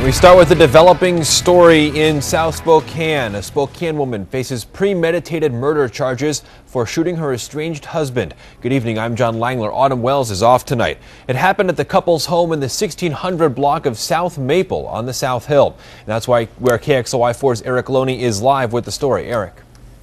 We start with a developing story in South Spokane. A Spokane woman faces premeditated murder charges for shooting her estranged husband. Good evening, I'm John Langler. Autumn Wells is off tonight. It happened at the couple's home in the 1600 block of South Maple on the South Hill. And that's where KXLY4's Erik Loney is live with the story. Erik.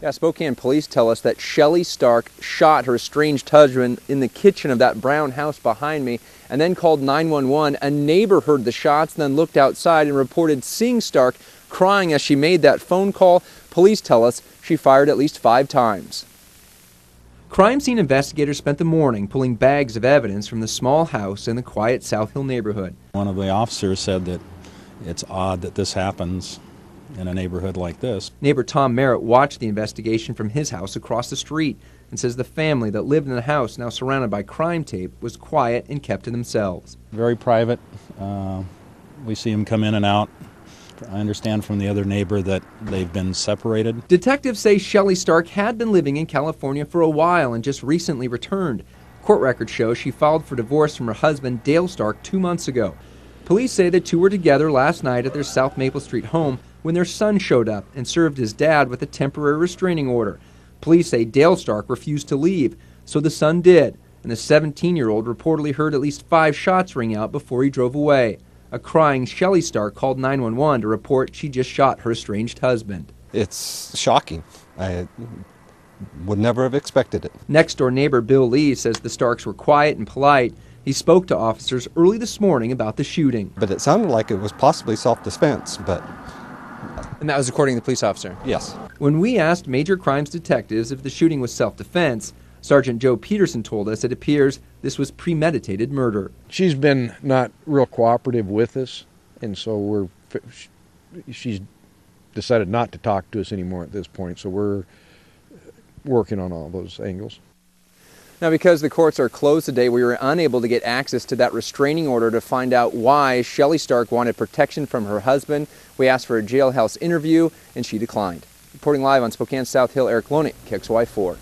Yeah, Spokane police tell us that Shelly Stark shot her estranged husband in the kitchen of that brown house behind me and then called 911. A neighbor heard the shots and then looked outside and reported seeing Stark crying as she made that phone call. Police tell us she fired at least 5 times. Crime scene investigators spent the morning pulling bags of evidence from the small house in the quiet South Hill neighborhood. One of the officers said that it's odd that this happens in a neighborhood like this. Neighbor Tom Merritt watched the investigation from his house across the street and says the family that lived in the house, now surrounded by crime tape, was quiet and kept to themselves. Very private. We see them come in and out. I understand from the other neighbor that they've been separated. Detectives say Shelly Stark had been living in California for a while and just recently returned. Court records show she filed for divorce from her husband, Dale Stark, 2 months ago. Police say the two were together last night at their South Maple Street home when their son showed up and served his dad with a temporary restraining order. Police say Dale Stark refused to leave, so the son did, and the 17-year-old reportedly heard at least 5 shots ring out before he drove away. A crying Shelly Stark called 911 to report she just shot her estranged husband. It's shocking. I would never have expected it. Next-door neighbor Bill Lee says the Starks were quiet and polite. He spoke to officers early this morning about the shooting. But it sounded like it was possibly self-defense, but... And that was according to the police officer? Yes. When we asked major crimes detectives if the shooting was self-defense, Sergeant Joe Peterson told us it appears this was premeditated murder. She's been not real cooperative with us, and so she's decided not to talk to us anymore at this point, so we're working on all those angles. Now, because the courts are closed today, we were unable to get access to that restraining order to find out why Shelly Stark wanted protection from her husband. We asked for a jailhouse interview, and she declined. Reporting live on Spokane South Hill, Erik Loney, KXLY4.